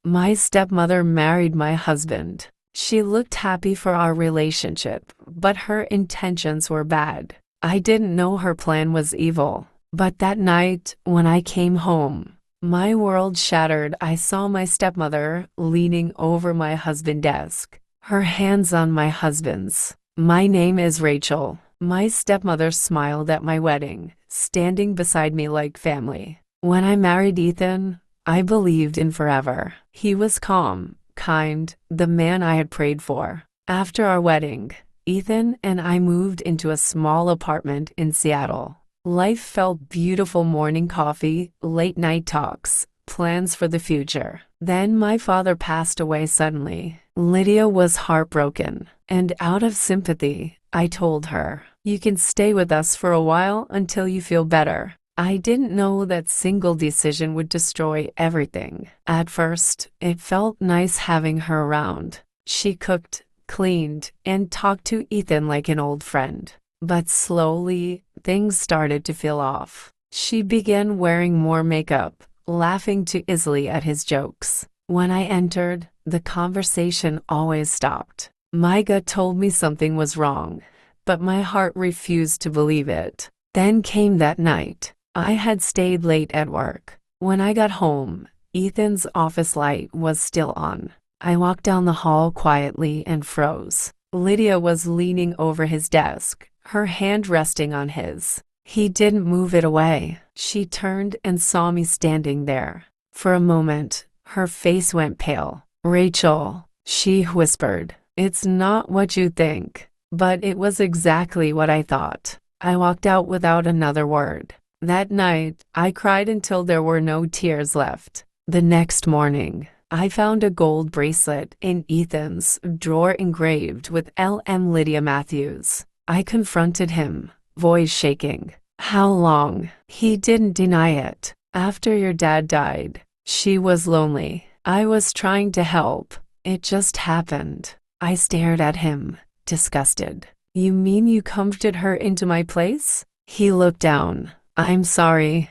My stepmother married my husband. She looked happy for our relationship, but her intentions were bad. I didn't know her plan was evil. But that night, when I came home, my world shattered. I saw my stepmother leaning over my husband's desk, her hands on my husband's. My name is Rachel. My stepmother smiled at my wedding, standing beside me like family. When I married Ethan, I believed in forever. He was calm, kind, the man I had prayed for. After our wedding, Ethan and I moved into a small apartment in Seattle. Life felt beautiful: morning coffee, late night talks, plans for the future. Then my father passed away suddenly. Lydia was heartbroken, and out of sympathy, I told her, "You can stay with us for a while until you feel better." I didn't know that single decision would destroy everything. At first, it felt nice having her around. She cooked, cleaned, and talked to Ethan like an old friend. But slowly, things started to feel off. She began wearing more makeup, laughing too easily at his jokes. When I entered, the conversation always stopped. My gut told me something was wrong, but my heart refused to believe it. Then came that night. I had stayed late at work. When I got home, Ethan's office light was still on. I walked down the hall quietly and froze. Lydia was leaning over his desk, her hand resting on his. He didn't move it away. She turned and saw me standing there. For a moment, her face went pale. "Rachel," she whispered, "it's not what you think." But it was exactly what I thought. I walked out without another word. That night, I cried until there were no tears left. The next morning, I found a gold bracelet in Ethan's drawer engraved with L.M. Lydia Matthews. I confronted him, voice shaking. "How long?" He didn't deny it. "After your dad died, she was lonely. I was trying to help. It just happened." I stared at him, disgusted. "You mean you comforted her into my place?" He looked down. "I'm sorry,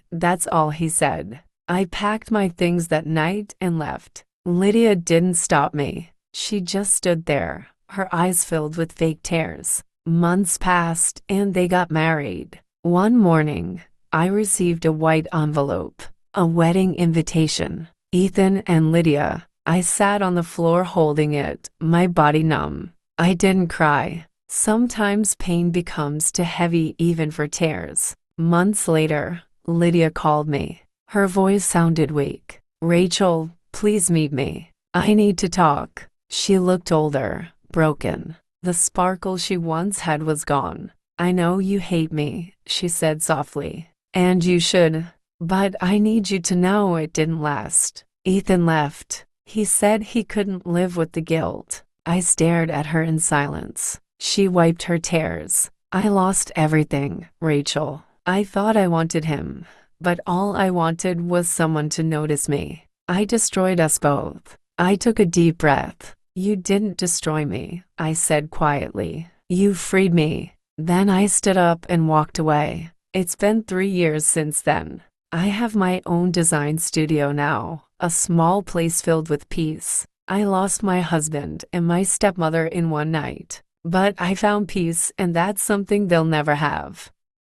that's all," he said. I packed my things that night and left. Lydia didn't stop me. She just stood there, her eyes filled with fake tears. Months passed and they got married. One morning, I received a white envelope, a wedding invitation. Ethan and Lydia. I sat on the floor holding it, my body numb. I didn't cry. Sometimes pain becomes too heavy even for tears. Months later, Lydia called me. Her voice sounded weak. "Rachel, please meet me. I need to talk." She looked older, broken. The sparkle she once had was gone. "I know you hate me," she said softly. "And you should. But I need you to know it didn't last." Ethan left. He said he couldn't live with the guilt. I stared at her in silence. She wiped her tears. "I lost everything, Rachel. I thought I wanted him, but all I wanted was someone to notice me. I destroyed us both." I took a deep breath. "You didn't destroy me," I said quietly. "You freed me." Then I stood up and walked away. It's been 3 years since then. I have my own design studio now, a small place filled with peace. I lost my husband and my stepmother in one night, but I found peace, and that's something they'll never have.